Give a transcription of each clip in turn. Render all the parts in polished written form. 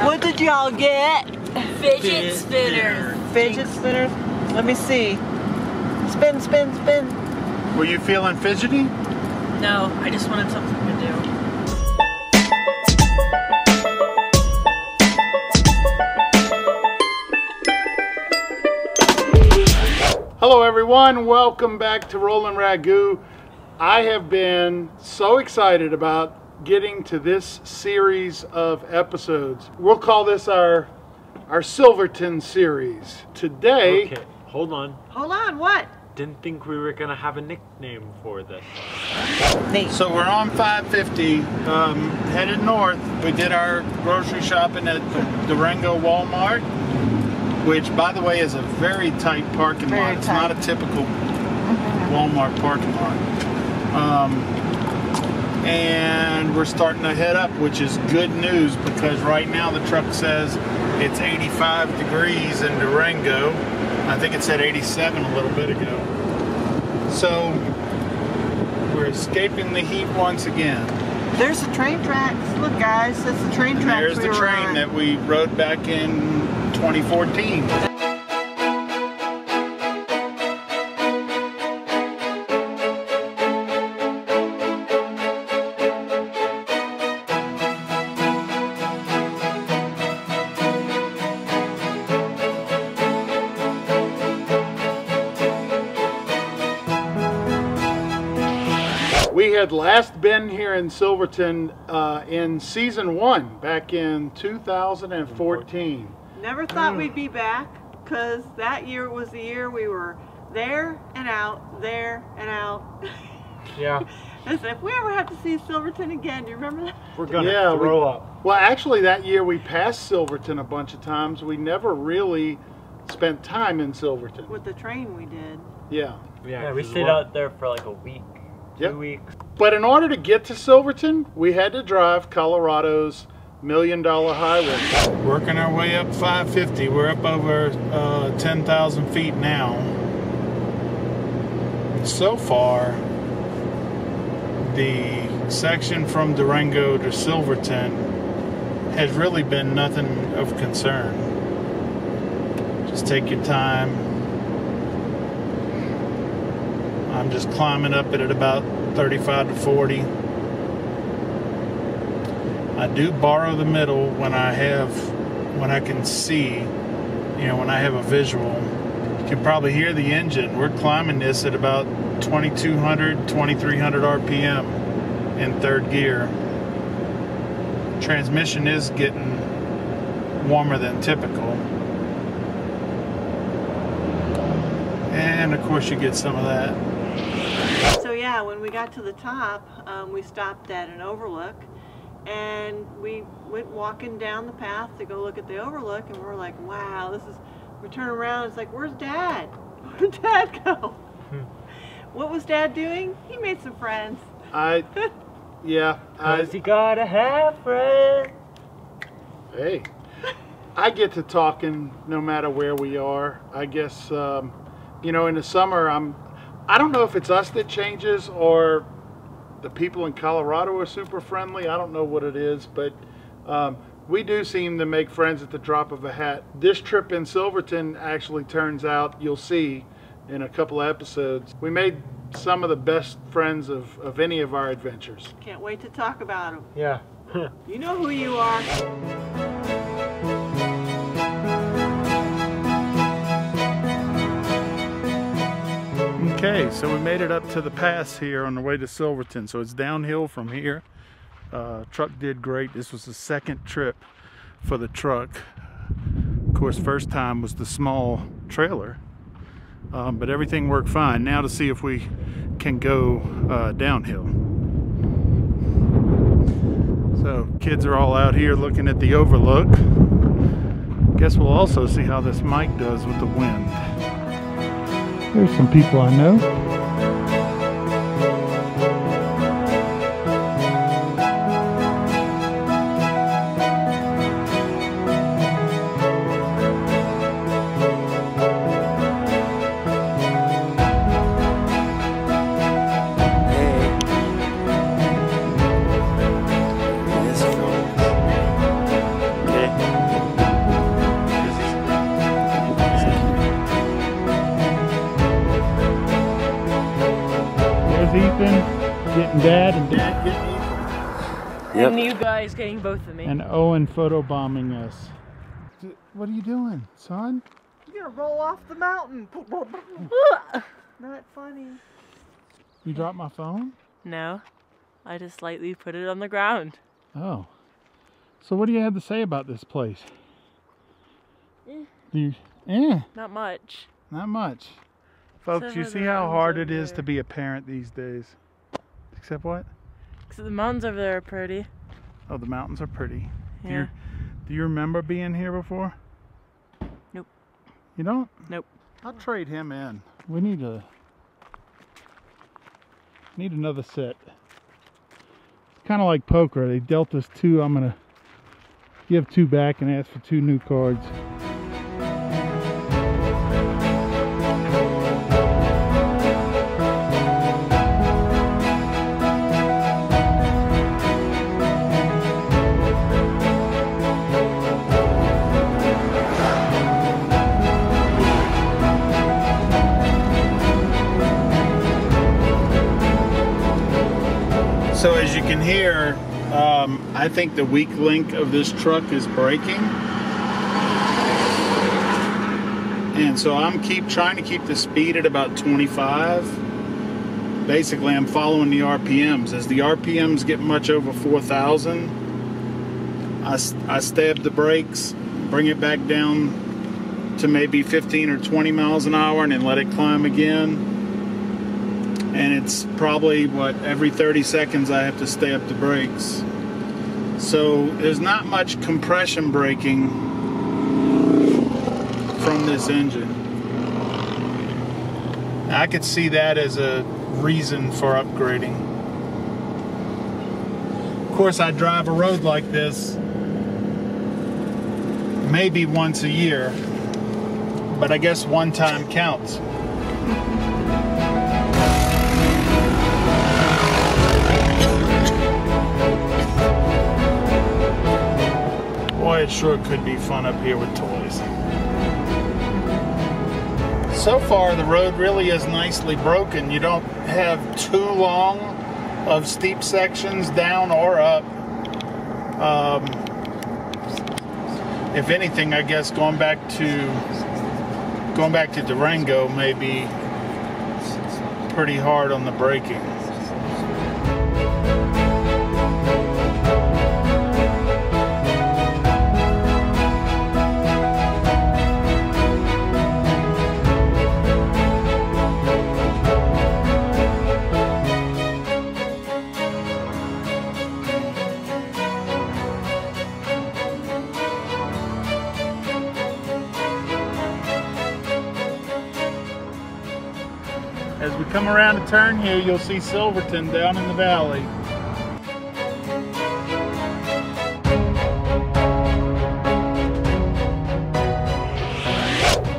What did y'all get? Fidget spinners. Fidget spinners? Let me see. Spin, spin, spin. Were you feeling fidgety? No, I just wanted something to do. Hello everyone, welcome back to Rollin' Ragu. I have been so excited about getting to this series of episodes. We'll call this our Silverton series. Today... Okay, hold on. Hold on, what? Didn't think we were gonna have a nickname for this. Nate. So we're on 550, headed north. We did our grocery shopping at the Durango Walmart, which, by the way, is a very tight parking lot. It's not a typical Walmart parking lot. And we're starting to head up, which is good news because right now the truck says it's 85 degrees in Durango. I think it said 87 a little bit ago. So we're escaping the heat once again. There's the train tracks. Look, guys, that's the train tracks. There's the train that we rode back in 2014. We had last been here in Silverton in season 1 back in 2014. Never thought we'd be back, because that year was the year we were there and out, there and out. Yeah. Listen, if we ever have to see Silverton again, do you remember that? We're gonna throw up. Well, actually that year we passed Silverton a bunch of times. We never really spent time in Silverton. With the train we did. Yeah. Yeah, we stayed out there for like a week, 2 weeks. But in order to get to Silverton, we had to drive Colorado's $1 Million Highway. Working our way up 550. We're up over 10,000 feet now. So far, the section from Durango to Silverton has really been nothing of concern. Just take your time. I'm just climbing up it at about 35 to 40. I do borrow the middle when I can see, when I have a visual. You can probably hear the engine. We're climbing this at about 2200, 2300 RPM in third gear. Transmission is getting warmer than typical. And of course you get some of that. So yeah, when we got to the top, we stopped at an overlook, and we went walking down the path to go look at the overlook, and we're like, wow, this is, we turn around, it's like, where's Dad? Where'd Dad go? What was Dad doing? He made some friends. Cause you gotta have friends. Hey, I get to talking no matter where we are. I guess, in the summer, I don't know if it's us that changes or the people in Colorado are super friendly. I don't know what it is, but we do seem to make friends at the drop of a hat. This trip in Silverton actually turns out, you'll see in a couple of episodes, we made some of the best friends of any of our adventures. Can't wait to talk about them. Yeah. You know who you are. Okay, so we made it up to the pass here on the way to Silverton. So it's downhill from here. Truck did great. This was the second trip for the truck. Of course, first time was the small trailer, but everything worked fine. Now to see if we can go downhill. So kids are all out here looking at the overlook. Guess we'll also see how this mic does with the wind. There's some people I know. and Dad getting Ethan. Yep. And you guys getting both of me. And Owen photobombing us. What are you doing, son? You're gonna roll off the mountain. Not funny. You dropped my phone? No, I just lightly put it on the ground. Oh. So what do you have to say about this place? Not much. Not much. Folks, you see how hard it is to be a parent these days? Except what? Except the mountains over there are pretty. Oh, the mountains are pretty. Yeah. Do you remember being here before? Nope. You don't? Nope. I'll trade him in. We need another set. It's kind of like poker. They dealt us two. I'm gonna give two back and ask for two new cards. So as you can hear, I think the weak link of this truck is braking. And so I'm trying to keep the speed at about 25. Basically, I'm following the RPMs. As the RPMs get much over 4,000, I stab the brakes, bring it back down to maybe 15 or 20 miles an hour, and then let it climb again. And it's probably, every 30 seconds I have to stay up the brakes. So there's not much compression braking from this engine. I could see that as a reason for upgrading. Of course, I drive a road like this maybe once a year, but I guess one time counts. Boy, it sure could be fun up here with toys. So far, the road really is nicely broken. You don't have too long of steep sections down or up. If anything, I guess going back to Durango may be pretty hard on the braking. As we come around a turn here, you'll see Silverton down in the valley.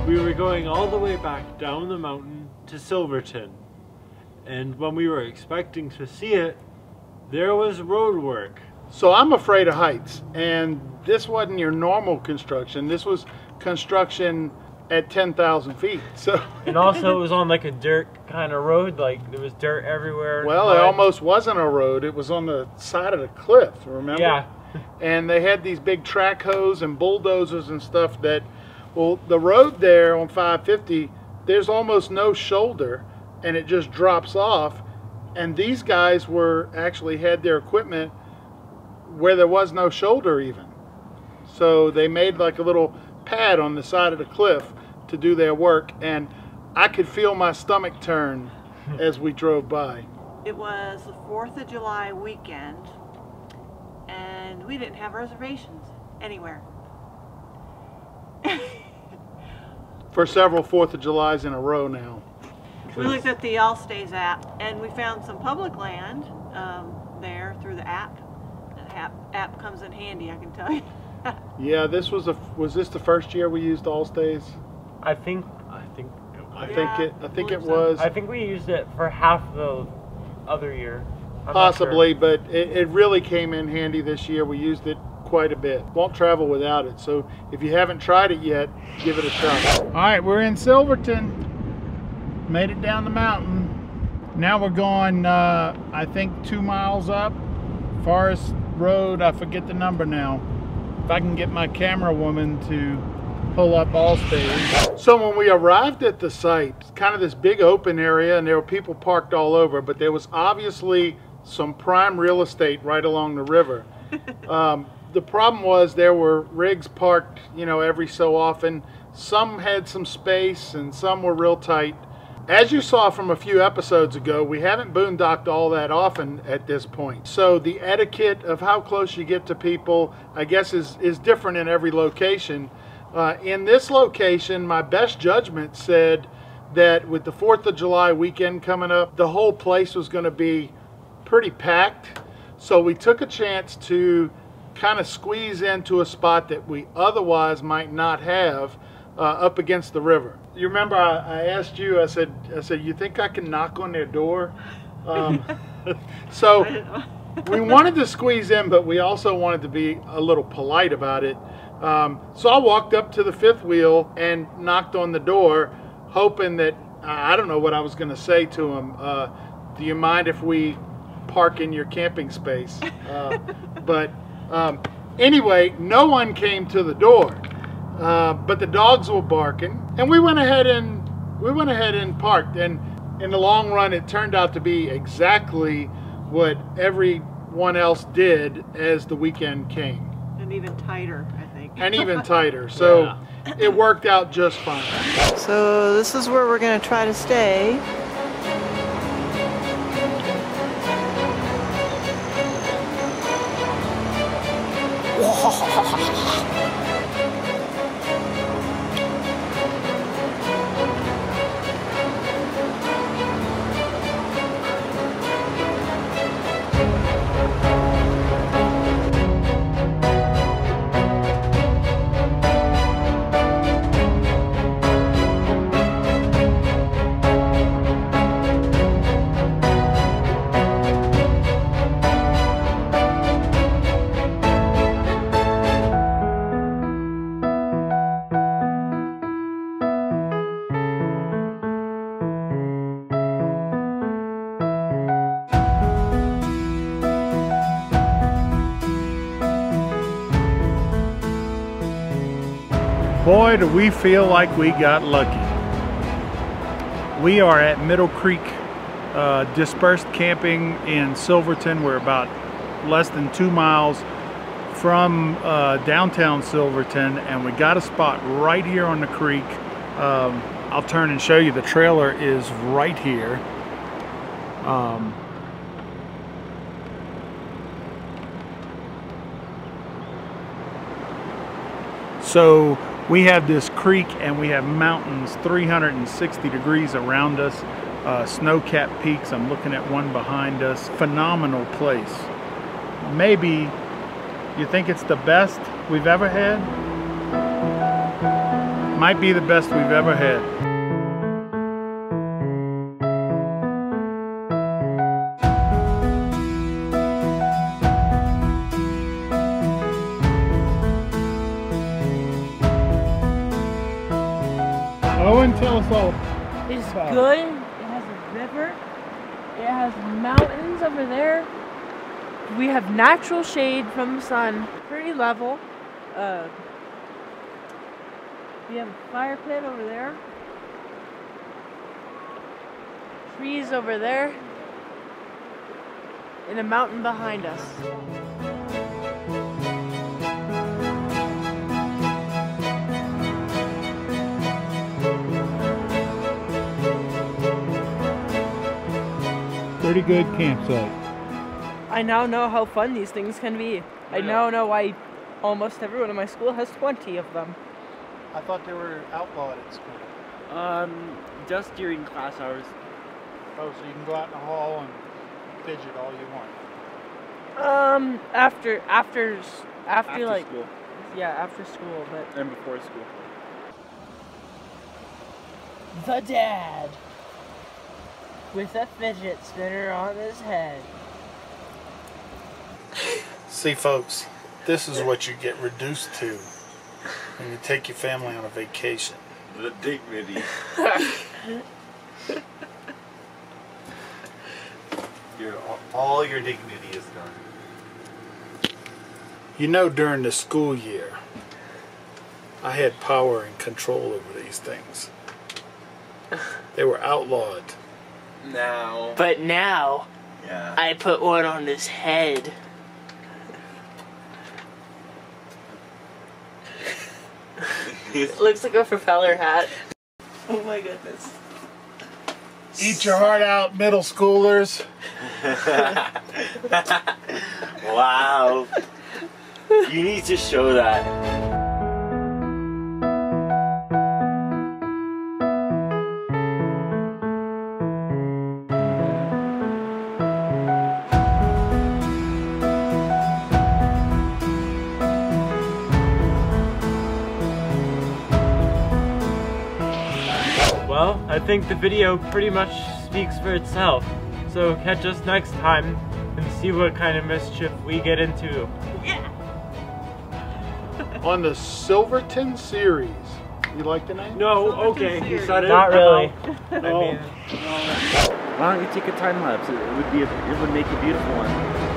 We were going all the way back down the mountain to Silverton. And when we were expecting to see it, there was road work. So I'm afraid of heights, and this wasn't your normal construction. This was construction at 10,000 feet. So And also it was on like a dirt kind of road, like there was dirt everywhere. well, it almost wasn't a road. It was on the side of the cliff, remember? Yeah. And they had these big track hoes and bulldozers and stuff that, well, the road there on 550, there's almost no shoulder, and it just drops off. And these guys actually had their equipment where there was no shoulder even. So they made like a little pad on the side of the cliff to do their work, and I could feel my stomach turn as we drove by. It was the 4th of July weekend, and we didn't have reservations anywhere. For several 4th of Julys in a row now. We looked at the All Stays app, and we found some public land there through the app. The app comes in handy, I can tell you. Yeah, this was this the first year we used Allstays? I think I think it was. I think we used it for half the other year. I'm Possibly, not sure. but it really came in handy this year. We used it quite a bit. Won't travel without it. So if you haven't tried it yet, give it a try. All right, we're in Silverton. Made it down the mountain. Now we're going, I think 2 miles up Forest Road. I forget the number now. If I can get my camera woman to pull up Allstate. So when we arrived at the site, it's kind of this big open area, and there were people parked all over, but there was obviously some prime real estate right along the river. The problem was there were rigs parked, you know, every so often. Some had some space and some were real tight. As you saw from a few episodes ago, we haven't boondocked all that often at this point. So the etiquette of how close you get to people, I guess, is different in every location. In this location, my best judgment said that with the 4th of July weekend coming up, the whole place was going to be pretty packed. So we took a chance to kind of squeeze into a spot that we otherwise might not have up against the river. You remember I asked you, I said, you think I can knock on their door? So we wanted to squeeze in, but we also wanted to be a little polite about it. So I walked up to the fifth wheel and knocked on the door, hoping that, I don't know what I was going to say to him. Do you mind if we park in your camping space? But anyway, no one came to the door, but the dogs were barking, and we went ahead and parked. And in the long run, it turned out to be exactly what everyone else did as the weekend came. And even tighter, I think. And even tighter. So yeah. It worked out just fine. So this is where we're going to try to stay. Boy, do we feel like we got lucky. We are at Middle Creek Dispersed Camping in Silverton. We're about less than 2 miles from downtown Silverton, and we got a spot right here on the creek. I'll turn and show you. The trailer is right here. So we have this creek and we have mountains 360 degrees around us, snow-capped peaks. I'm looking at one behind us. Phenomenal place. Maybe you think it's the best we've ever had? Might be the best we've ever had. Owen, tell us all. It's good. It has a river. It has mountains over there. We have natural shade from the sun. Pretty level. We have a fire pit over there. Trees over there. And a mountain behind us. Pretty good campsite. I now know how fun these things can be. I now know why almost everyone in my school has 20 of them. I thought they were outlawed at school. Just during class hours. Oh, so you can go out in the hall and fidget all you want. After like school. Yeah, after school, but And before school. the dad with a fidget spinner on his head. See, folks, this is what you get reduced to when you take your family on a vacation. The dignity. all your dignity is gone. You know, during the school year, I had power and control over these things. They were outlawed. Now. But now, Yeah. I put one on his head. It looks like a propeller hat. Oh my goodness. Eat your heart out, middle schoolers. Wow. You need to show that. Well, I think the video pretty much speaks for itself. So catch us next time and see what kind of mischief we get into. On the Silverton series. You like the name? No, Silverton okay, you series. said it. Not really. No. I mean, Why don't you take a time lapse? It would make a beautiful one.